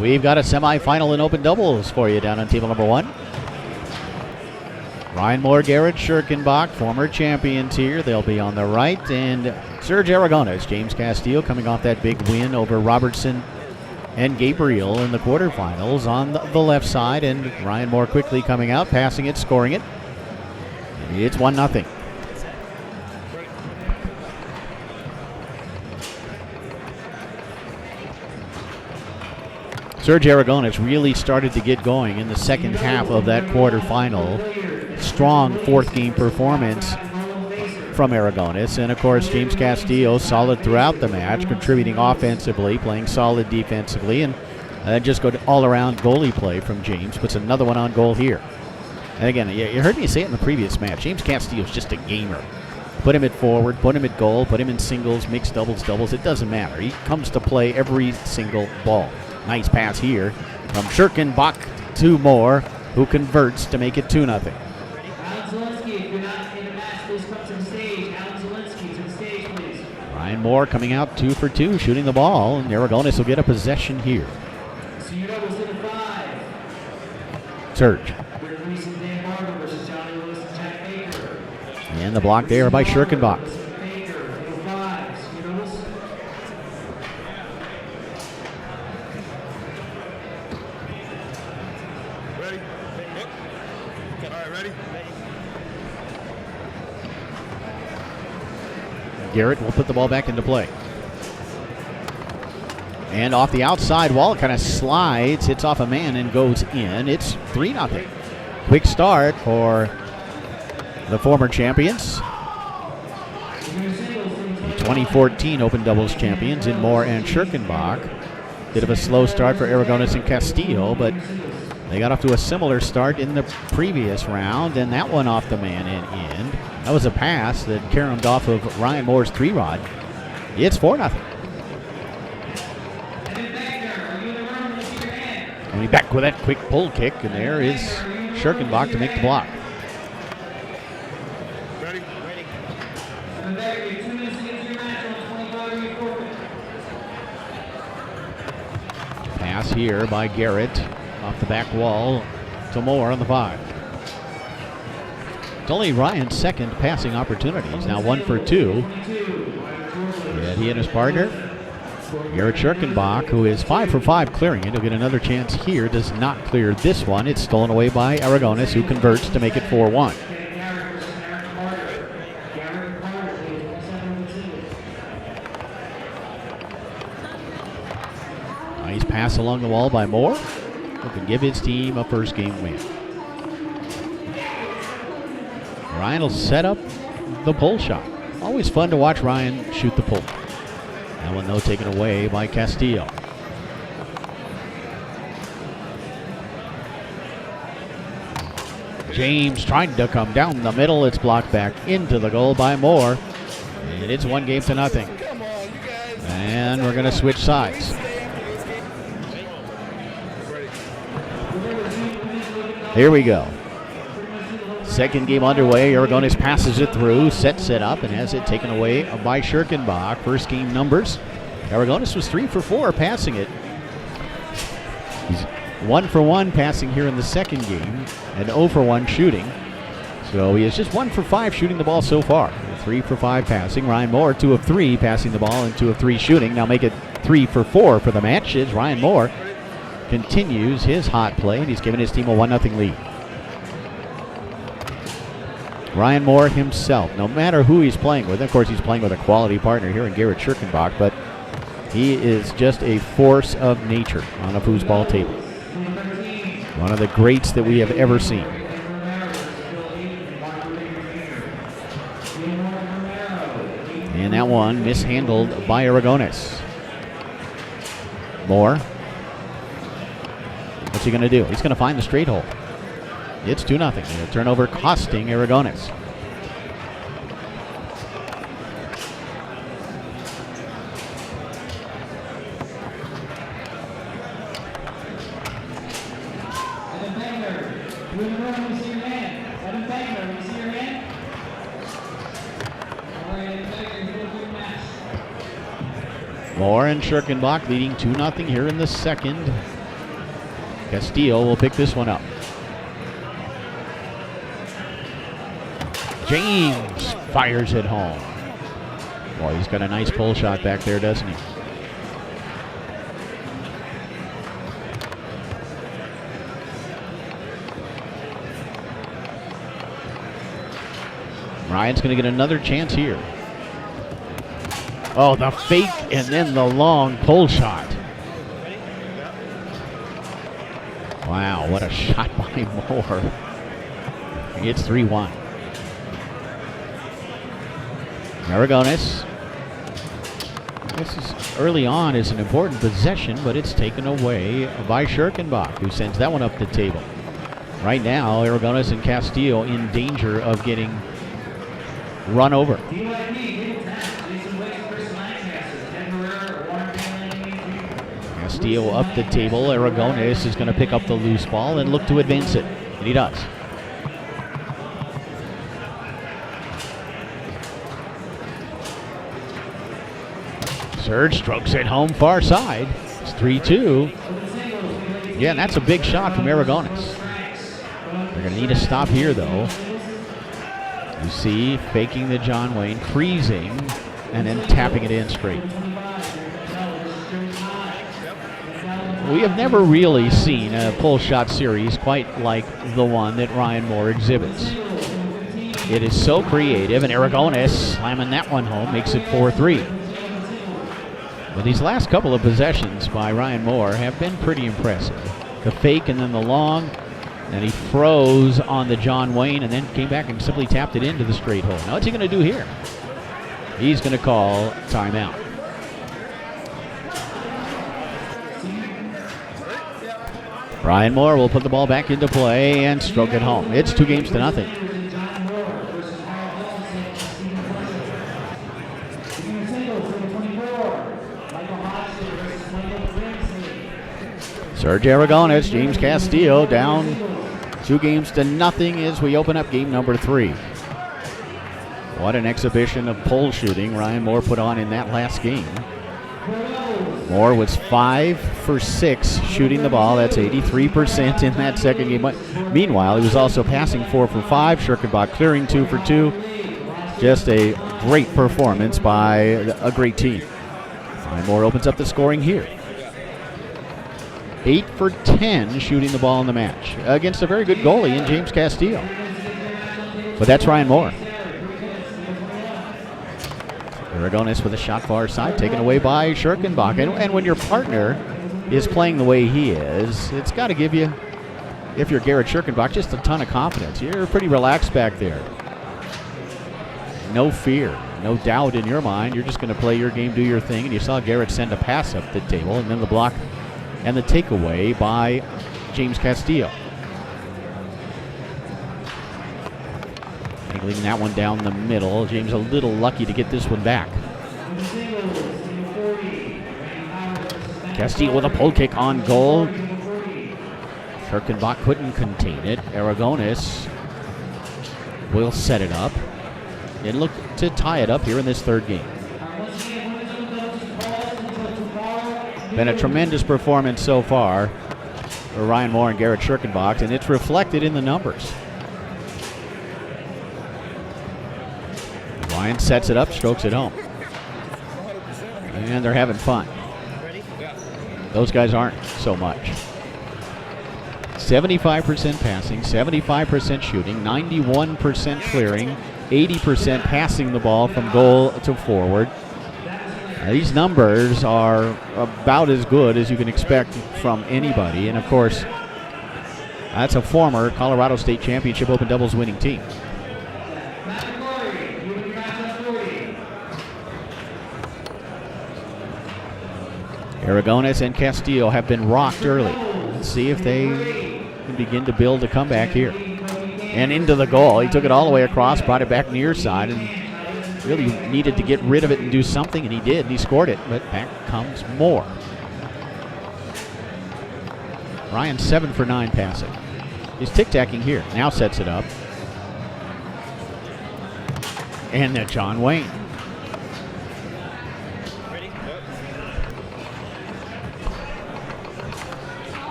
We've got a semifinal in open doubles for you down on table number 1. Ryan Moore, Garrett Scherkenbach, former champions here. They'll be on the right. And Serge Aragones, James Castillo, coming off that big win over Robertson and Gabriel in the quarterfinals on the left side. And Ryan Moore quickly coming out, passing it, scoring it. It's 1-0. Serge Aragones really started to get going in the second half of that quarterfinal. Strong fourth game performance from Aragones. And of course, James Castillo solid throughout the match, contributing offensively, playing solid defensively, and just good all-around goalie play from James. Puts another one on goal here. And again, you heard me say it in the previous match, James Castillo is just a gamer. Put him at forward, put him at goal, put him in singles, mixed doubles, it doesn't matter. He comes to play every single ball. Nice pass here from Scherkenbach to Moore, who converts to make it 2-0. Ryan Moore coming out 2 for 2, shooting the ball, and Aragones will get a possession here. Serge. And the block there by Scherkenbach. Garrett will put the ball back into play. And off the outside wall, it kind of slides, hits off a man and goes in. It's 3-0. Quick start for the former champions. The 2014 Open Doubles champions in Moore and Scherkenbach. Bit of a slow start for Aragones and Castillo, but they got off to a similar start in the previous round, and that one off the man and in. That was a pass that caromed off of Ryan Moore's 3-rod. It's 4-0. And he's back with that quick pull kick, and there is Scherkenbach to make the block. Pass here by Garrett off the back wall to Moore on the 5. It's only Ryan's second passing opportunity. He's now 1 for 2. And he and his partner, Garrett Scherkenbach, who is 5 for 5 clearing it. He'll get another chance here. Does not clear this one. It's stolen away by Aragones, who converts to make it 4-1. Nice pass along the wall by Moore, who can give his team a first game win. Ryan will set up the pull shot. Always fun to watch Ryan shoot the pull. That one, though, taken away by Castillo. James trying to come down the middle. It's blocked back into the goal by Moore. And it's 1-0. And we're going to switch sides. Here we go. Second game underway. Aragones passes it through, sets it up, and has it taken away by Scherkenbach. First game numbers. Aragones was 3 for 4 passing it. He's 1 for 1 passing here in the second game, and 0 for 1 shooting. So he is just 1 for 5 shooting the ball so far. 3 for 5 passing. Ryan Moore, 2 of 3 passing the ball and 2 of 3 shooting. Now make it 3 for 4 for the match as Ryan Moore continues his hot play, and he's given his team a 1-0 lead. Ryan Moore himself, no matter who he's playing with, of course he's playing with a quality partner here in Garrett Scherkenbach, but he is just a force of nature on a foosball table. One of the greats that we have ever seen. And that one mishandled by Aragones. Moore. What's he going to do? He's going to find the straight hole. It's 2-0. A turnover costing Aragones. Moore and Scherkenbach leading 2-0 here in the second. Castillo will pick this one up. James fires it home. Boy, he's got a nice pull shot back there, doesn't he? Ryan's going to get another chance here. Oh, the fake and then the long pull shot. Wow, what a shot by Moore. It's 3-1. Aragones. This is early on is an important possession, but it's taken away by Scherkenbach, who sends that one up the table. Right now, Aragones and Castillo in danger of getting run over. Castillo up the table. Aragones is going to pick up the loose ball and look to advance it. And he does. Serge strokes it home far side. It's 3-2. Yeah, and that's a big shot from Aragones. They're going to need a stop here, though. You see, faking the John Wayne, freezing, and then tapping it in straight. We have never really seen a pull shot series quite like the one that Ryan Moore exhibits. It is so creative, and Aragones slamming that one home makes it 4-3. But these last couple of possessions by Ryan Moore have been pretty impressive. The fake and then the long, and he froze on the John Wayne and then came back and simply tapped it into the straight hole. Now what's he going to do here? He's going to call timeout. Ryan Moore will put the ball back into play and stroke it home. It's 2-0. Serge Aragones, James Castillo down 2-0 as we open up game number 3. What an exhibition of pole shooting Ryan Moore put on in that last game. Moore was 5 for 6 shooting the ball. That's 83% in that second game. Meanwhile, he was also passing 4 for 5. Scherkenbach clearing 2 for 2. Just a great performance by a great team. Ryan Moore opens up the scoring here. 8 for 10 shooting the ball in the match against a very good goalie in James Castillo. But that's Ryan Moore. Aragones with a shot far side, taken away by Scherkenbach. And when your partner is playing the way he is, it's got to give you, if you're Garrett Scherkenbach, just a ton of confidence. You're pretty relaxed back there. No fear, no doubt in your mind. You're just going to play your game, do your thing. And you saw Garrett send a pass up the table, and then the block and the takeaway by James Castillo. Angling that one down the middle. James a little lucky to get this one back. Castillo with a pull kick on goal. Scherkenbach couldn't contain it. Aragones will set it up and look to tie it up here in this third game. Been a tremendous performance so far for Ryan Moore and Garrett Scherkenbach, and it's reflected in the numbers. Ryan sets it up, strokes it home. And they're having fun. Those guys aren't so much. 75% passing, 75% shooting, 91% clearing, 80% passing the ball from goal to forward. These numbers are about as good as you can expect from anybody. And, of course, that's a former Colorado State Championship Open Doubles winning team. Aragones and Castillo have been rocked early. Let's see if they can begin to build a comeback here. And into the goal. He took it all the way across, brought it back near side, and really needed to get rid of it and do something, and he did, and he scored it. But back comes Moore. Ryan 7 for 9 passing. He's tic-tacking here. Now sets it up. And then John Wayne.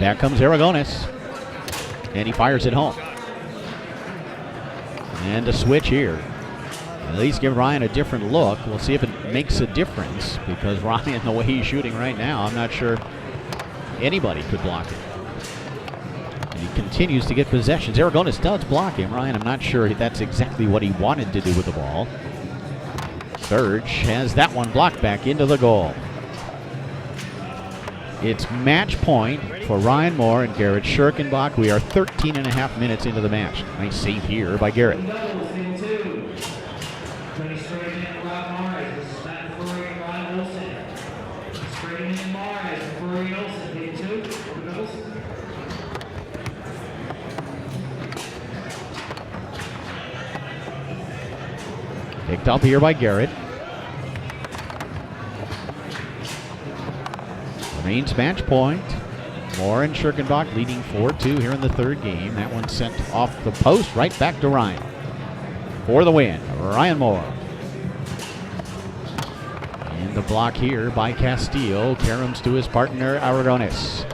Back comes Aragones. And he fires it home. And a switch here. At least give Ryan a different look. We'll see if it makes a difference, because Ryan, the way he's shooting right now, I'm not sure anybody could block him. And he continues to get possessions. Aragones does block him. Ryan, I'm not sure that's exactly what he wanted to do with the ball. Serge has that one blocked back into the goal. It's match point for Ryan Moore and Garrett Scherkenbach. We are 13 and a half minutes into the match. Nice save here by Garrett. Picked up here by Garrett. Remains match point. Moore and Scherkenbach leading 4-2 here in the third game. That one sent off the post right back to Ryan. For the win, Ryan Moore. And the block here by Castillo. Caroms to his partner, Aragones.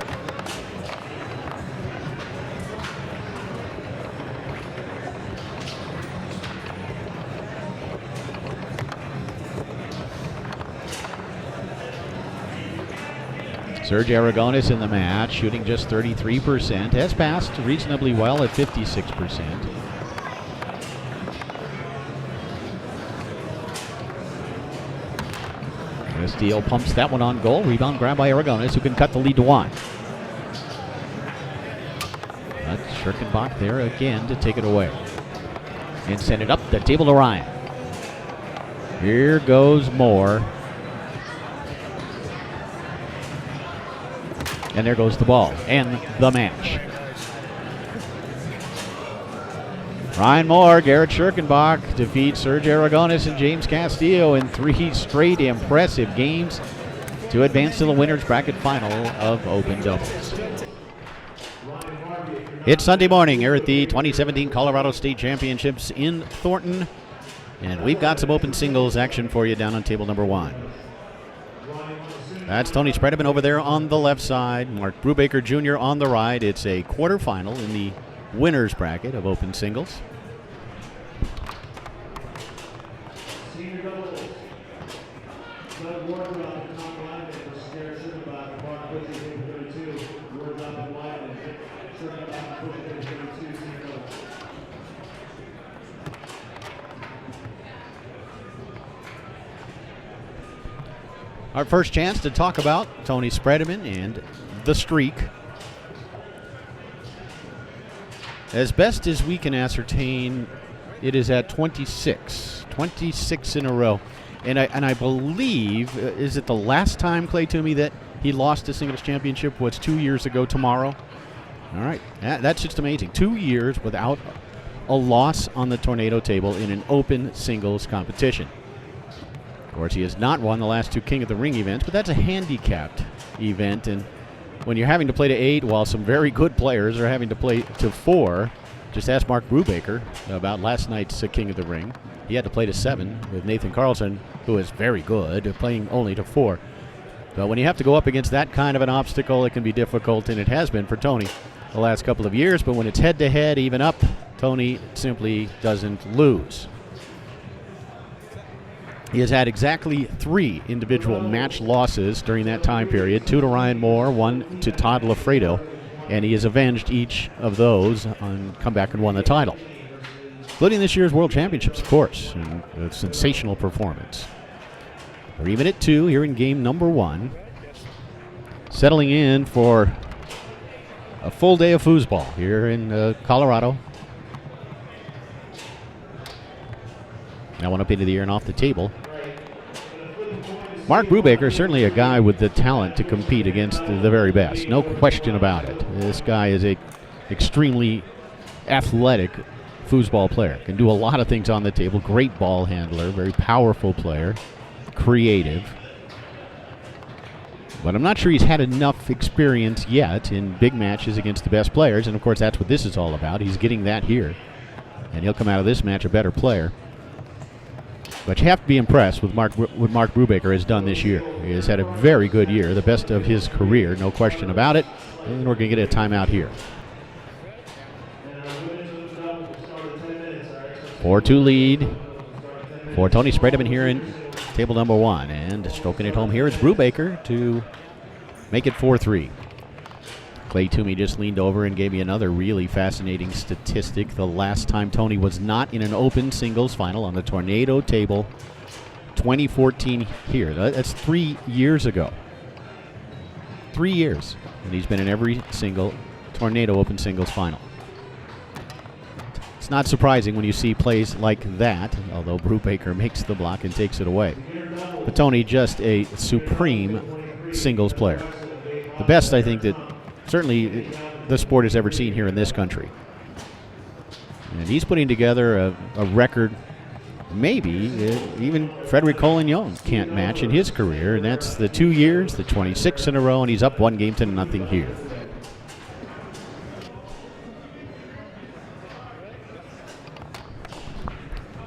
Serge Aragones in the match, shooting just 33%. Has passed reasonably well at 56%. Castillo pumps that one on goal. Rebound grab by Aragones, who can cut the lead to 1. But Scherkenbach there again to take it away. And send it up the table to Ryan. Here goes Moore. And there goes the ball and the match. Ryan Moore, Garrett Scherkenbach defeats Serge Aragones and James Castillo in 3 straight impressive games to advance to the winner's bracket final of Open Doubles. It's Sunday morning here at the 2017 Colorado State Championships in Thornton, and we've got some open singles action for you down on table number 1. That's Tony Spredeman over there on the left side. Mark Brubaker Jr. on the right. It's a quarterfinal in the winner's bracket of open singles. Our first chance to talk about Tony Spredeman and the streak. As best as we can ascertain, it is at 26 in a row. And I believe, is it the last time, Clay Toomey, that he lost a singles championship was 2 years ago tomorrow? All right, that's just amazing. 2 years without a loss on the tornado table in an open singles competition. Of course, he has not won the last 2 King of the Ring events, but that's a handicapped event. And when you're having to play to 8 while some very good players are having to play to 4, just ask Mark Brubaker about last night's King of the Ring. He had to play to 7 with Nathan Carlson, who is very good, playing only to 4. But when you have to go up against that kind of an obstacle, it can be difficult, and it has been for Tony the last couple of years. But when it's head-to-head, even up, Tony simply doesn't lose. He has had exactly 3 individual match losses during that time period, 2 to Ryan Moore, 1 to Todd Lafredo, and he has avenged each of those and come back and won the title, including this year's World Championships, of course, and a sensational performance. We're even at 2 here in game number 1, settling in for a full day of foosball here in Colorado. That one up into the air and off the table. Mark Brubaker, certainly a guy with the talent to compete against the very best. No question about it. This guy is a extremely athletic foosball player. Can do a lot of things on the table. Great ball handler, very powerful player, creative. But I'm not sure he's had enough experience yet in big matches against the best players. And, of course, that's what this is all about. He's getting that here. And he'll come out of this match a better player. But you have to be impressed with what Mark Brubaker has done this year. He has had a very good year, the best of his career, no question about it. And we're going to get a timeout here. 4-2 lead for Tony Spredeman here in table number 1. And stroking it home here is Brubaker to make it 4-3. Clay Toomey just leaned over and gave me another really fascinating statistic. The last time Tony was not in an open singles final on the Tornado table, 2014 here. That's 3 years ago. 3 years. And he's been in every single Tornado open singles final. It's not surprising when you see plays like that, although Brubaker makes the block and takes it away. But Tony, just a supreme singles player. The best, I think, that certainly the sport has ever seen here in this country. And he's putting together a record maybe even Frederick Collignon can't match in his career, and that's the 2 years, the 26 in a row, and he's up 1-0 here.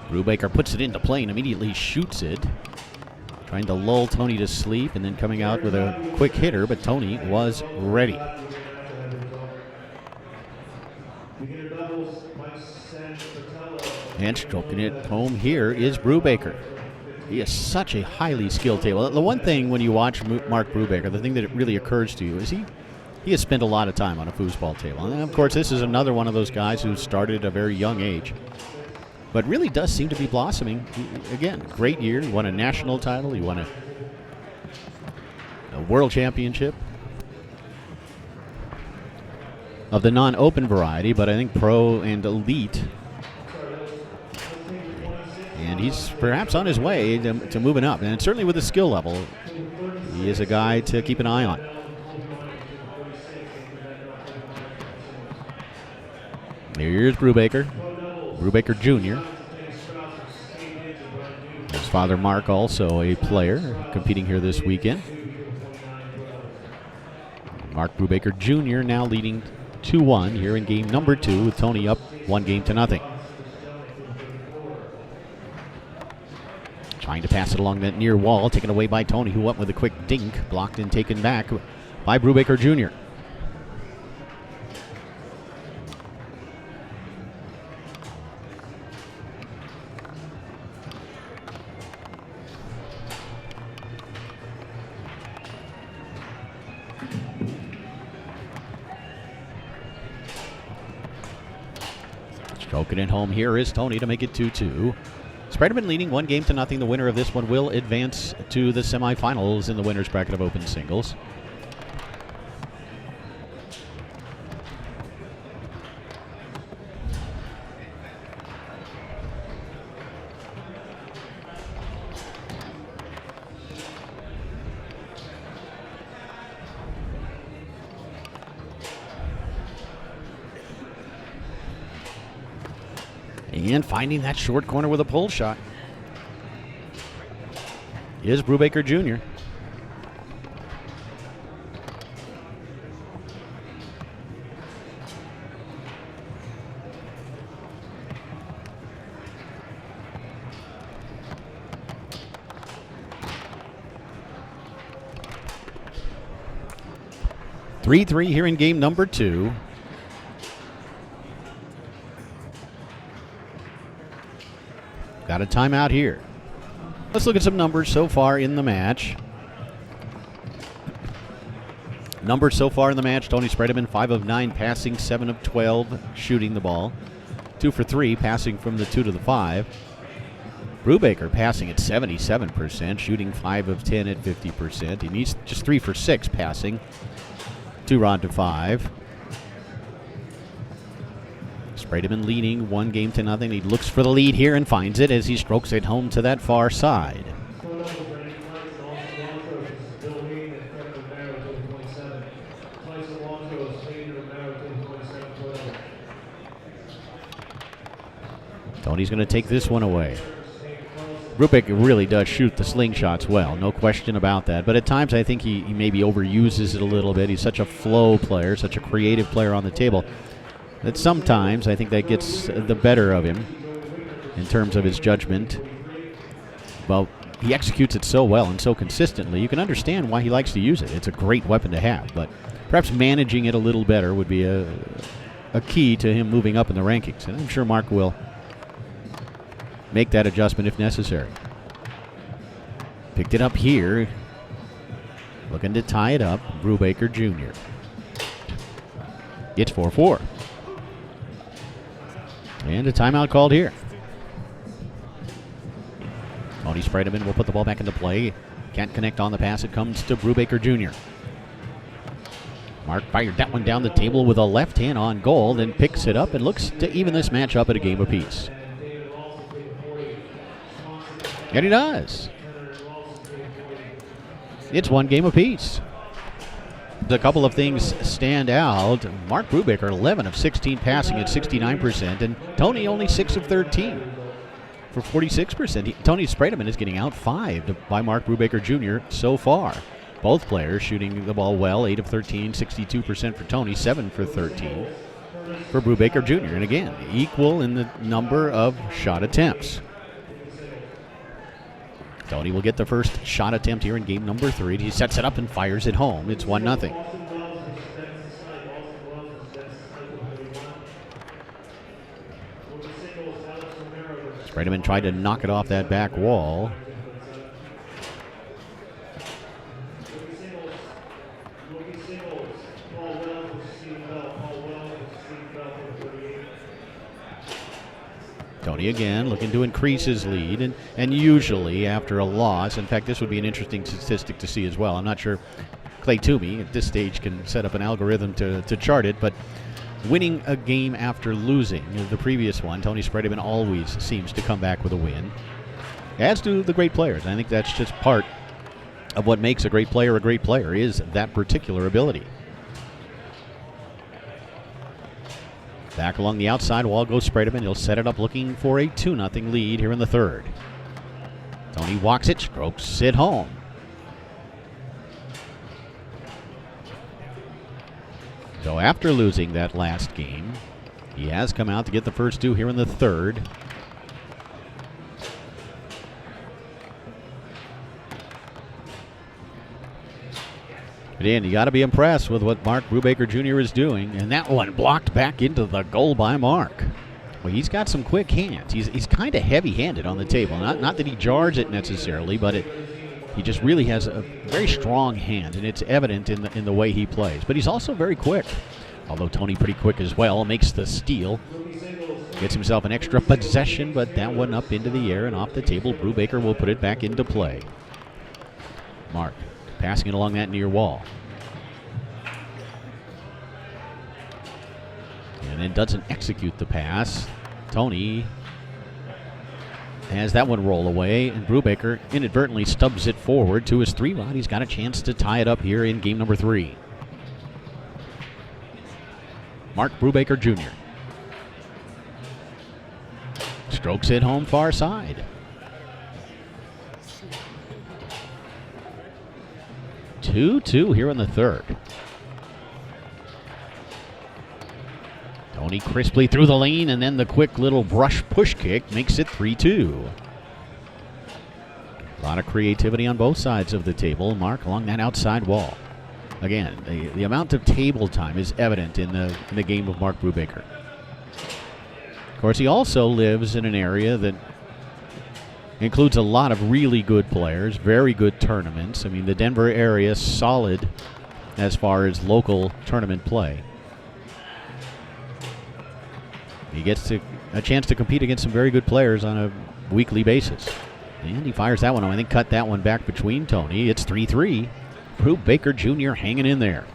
Brubaker puts it into play and immediately shoots it, trying to lull Tony to sleep and then coming out with a quick hitter, but Tony was ready. And stroking it home here is Brubaker. He is such a highly skilled table. The one thing when you watch Mark Brubaker, the thing that really occurs to you is he has spent a lot of time on a foosball table. And of course, this is another one of those guys who started at a very young age, but really does seem to be blossoming. Again, great year. He won a national title. He won a world championship of the non-open variety, but I think pro and elite. And he's perhaps on his way to moving up. And certainly with the skill level, he is a guy to keep an eye on. Here's Brubaker. Brubaker Jr. His father Mark, also a player, competing here this weekend. Mark Brubaker Jr. now leading 2-1 here in game number 2 with Tony up 1-0. Trying to pass it along that near wall, taken away by Tony, who went with a quick dink, blocked and taken back by Brubaker Jr. Stroking it home here is Tony to make it 2-2. Spredeman leading 1-0. The winner of this one will advance to the semifinals in the winner's bracket of open singles. And finding that short corner with a pull shot is Brubaker Jr. (3-3) here in game number 2. Got a timeout here. Let's look at some numbers so far in the match. Numbers so far in the match: Tony Spredeman 5 of 9 passing, 7 of 12 shooting the ball, 2 for 3 passing from the 2 to the 5. Brubaker passing at 77%, shooting 5 of 10 at 50%. He needs just 3 for 6 passing, 2 rod to 5. Spredeman leading 1-0. He looks for the lead here and finds it as he strokes it home to that far side. Tony's going to take this one away. Brubaker really does shoot the slingshots well, no question about that. But at times I think he maybe overuses it a little bit. He's such a flow player, such a creative player on the table, that sometimes I think that gets the better of him in terms of his judgment. well, he executes it so well and so consistently, you can understand why he likes to use it. It's a great weapon to have, but perhaps managing it a little better would be a key to him moving up in the rankings. And I'm sure Mark will make that adjustment if necessary. Picked it up here. Looking to tie it up, Brubaker Jr. It's 4-4. And a timeout called here. Tony Spredeman will put the ball back into play. Can't connect on the pass. It comes to Brubaker Jr. Mark fired that one down the table with a left hand on goal, then picks it up and looks to even this match up at a game apiece. And he does. It's one game apiece. A couple of things stand out. Mark Brubaker, 11 of 16 passing at 69%, and Tony only 6 of 13 for 46%. Tony Spredeman is getting out-5'd by Mark Brubaker Jr. so far. Both players shooting the ball well, 8 of 13, 62% for Tony, 7 for 13 for Brubaker Jr. And again, equal in the number of shot attempts. Tony will get the first shot attempt here in game number 3. He sets it up and fires it home. It's 1-0. Spredeman tried to knock it off that back wall. Tony again looking to increase his lead, and usually after a loss, in fact this would be an interesting statistic to see as well. I'm not sure Clay Toomey at this stage can set up an algorithm to chart it, but winning a game after losing the previous one, Tony Spredeman always seems to come back with a win, as do the great players. I think that's just part of what makes a great player is that particular ability. Back along the outside wall goes Spredeman. He'll set it up looking for a 2-0 lead here in the third. Tony walks it, strokes it home. So after losing that last game, he has come out to get the first 2 here in the third. But Dan, you got to be impressed with what Mark Brubaker Jr. is doing, and that one blocked back into the goal by Mark. Well, he's got some quick hands. He's kind of heavy-handed on the table. Not that he jars it necessarily, but he just really has a very strong hand, and it's evident in the way he plays. But he's also very quick, although Tony pretty quick as well. Makes the steal, gets himself an extra possession, but that one up into the air and off the table. Brubaker will put it back into play. Mark passing it along that near wall. And then doesn't execute the pass. Tony has that one roll away, and Brubaker inadvertently stubs it forward to his 3-rod. He's got a chance to tie it up here in game number 3. Mark Brubaker Jr. strokes it home far side. 2-2 here in the third. Tony crisply through the lane, and then the quick little brush push kick makes it 3-2. A lot of creativity on both sides of the table. Mark along that outside wall. Again, the amount of table time is evident in the game of Mark Brubaker. Of course, he also lives in an area that includes a lot of really good players, very good tournaments. I mean, the Denver area is solid as far as local tournament play. He gets a chance to compete against some very good players on a weekly basis. And he fires that one. I think cut that one back between Tony. It's 3-3. Brubaker Jr. hanging in there.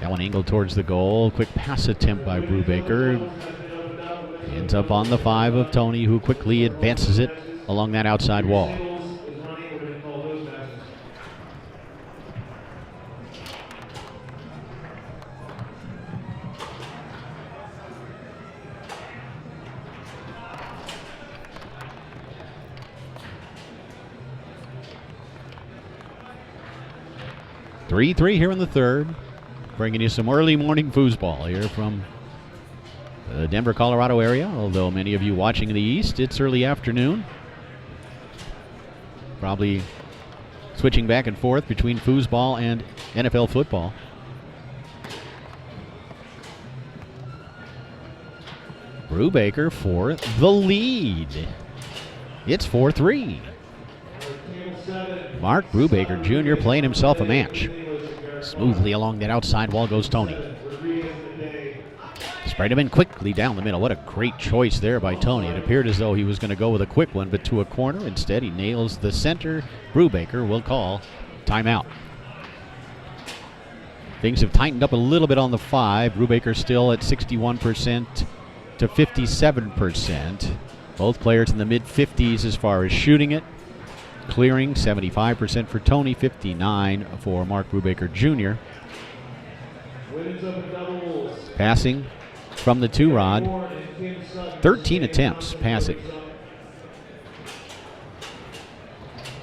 That one angled towards the goal. Quick pass attempt by Brubaker. Ends up on the 5 of Tony, who quickly advances it along that outside wall. Three here in the third. Bringing you some early morning foosball here from The Denver, Colorado area, although many of you watching in the East, it's early afternoon. Probably switching back and forth between foosball and NFL football. Brubaker for the lead. It's 4-3. Mark Brubaker Jr. playing himself a match. Smoothly along that outside wall goes Tony. Spredeman quickly down the middle. What a great choice there by Tony. It appeared as though he was going to go with a quick one, but to a corner. Instead, he nails the center. Brubaker will call timeout. Things have tightened up a little bit on the 5. Brubaker still at 61% to 57%. Both players in the mid-50s as far as shooting it. Clearing, 75% for Tony, 59% for Mark Brubaker Jr. Passing from the 2-rod, 13 attempts passing.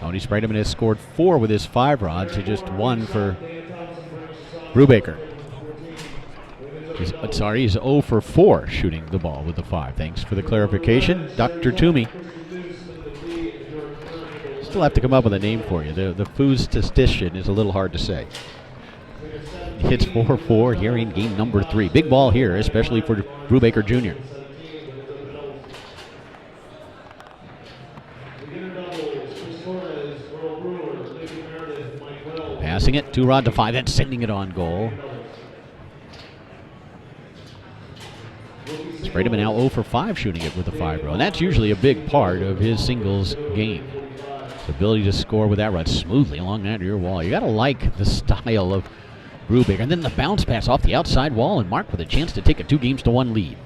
Tony Spredeman has scored 4 with his 5-rod to just 1 for Brubaker. He's 0 for 4 shooting the ball with the 5. Thanks for the clarification, Dr. Toomey. Still have to come up with a name for you. The foos-tastician is a little hard to say. Hits 4-4 here in game number 3. Big ball here, especially for Brubaker Jr. Passing it, 2-rod to 5, and sending it on goal. Spredeman now 0 for 5 shooting it with the 5-rod. And that's usually a big part of his singles game. His ability to score with that rod smoothly along that rear wall. You got to like the style of Brubaker. And then the bounce pass off the outside wall, and Mark with a chance to take a 2-1 lead.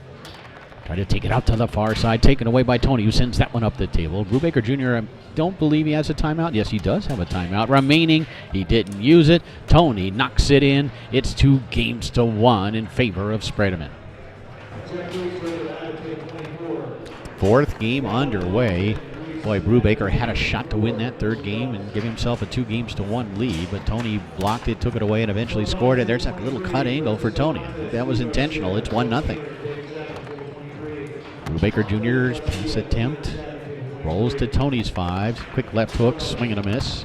Try to take it out to the far side, taken away by Tony, who sends that one up the table. Brubaker Jr., I don't believe he has a timeout. Yes, he does have a timeout remaining. He didn't use it. Tony knocks it in. It's 2-1 in favor of Spredeman. 4th game underway. Boy, Brubaker had a shot to win that 3rd game and give himself a 2-1 lead, but Tony blocked it, took it away, and eventually scored it. There's a little cut angle for Tony. I think that was intentional. It's 1-0. Brubaker Jr.'s pass attempt rolls to Tony's 5. Quick left hook, swing and a miss.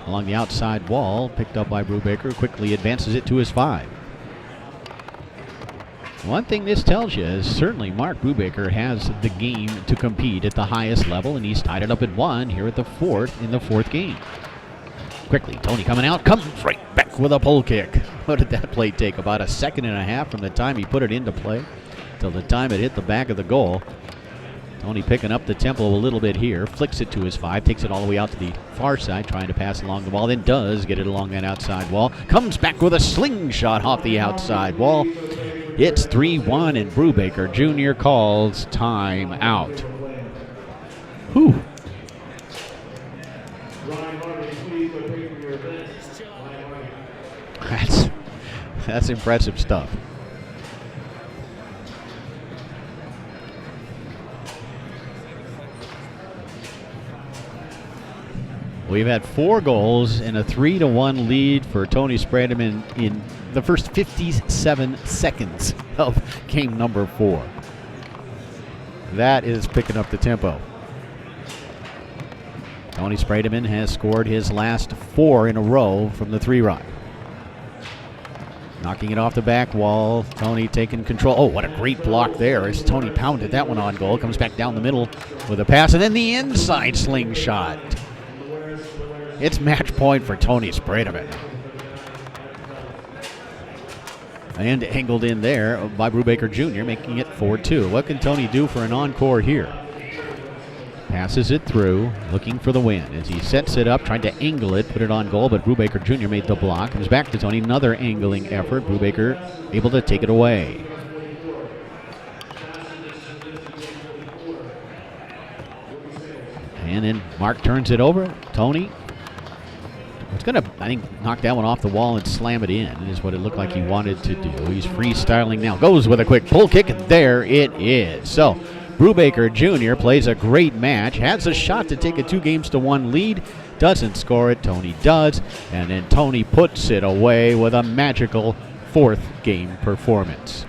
Along the outside wall, picked up by Brubaker, quickly advances it to his 5. One thing this tells you is certainly Mark Brubaker has the game to compete at the highest level, and he's tied it up at 1 here at the 4th in the 4th game. Quickly, Tony coming out, comes right back with a pull kick. What did that play take? About 1.5 seconds from the time he put it into play till the time it hit the back of the goal. Tony picking up the tempo a little bit here, flicks it to his 5, takes it all the way out to the far side, trying to pass along the wall, then does get it along that outside wall. Comes back with a slingshot off the outside wall. It's 3-1, and Brubaker Jr. calls time out. Whew. That's impressive stuff. We've had 4 goals and a 3-1 lead for Tony Spredeman in the first 57 seconds of game number 4. That is picking up the tempo. Tony Spredeman has scored his last 4 in a row from the 3-rod. Knocking it off the back wall. Tony taking control. Oh, what a great block there as Tony pounded that one on goal. Comes back down the middle with a pass, and then the inside slingshot. It's match point for Tony Spredeman. And angled in there by Brubaker Jr., making it 4-2. What can Tony do for an encore here? Passes it through, looking for the win. As he sets it up, trying to angle it, put it on goal, but Brubaker Jr. made the block. Comes back to Tony, another angling effort. Brubaker able to take it away. And then Mark turns it over. Tony, it's going to, I think, knock that one off the wall and slam it in, is what it looked like he wanted to do. He's freestyling now. Goes with a quick pull kick, and there it is. So, Brubaker Jr. plays a great match, has a shot to take a 2-1 lead, doesn't score it. Tony does, and then Tony puts it away with a magical 4th game performance.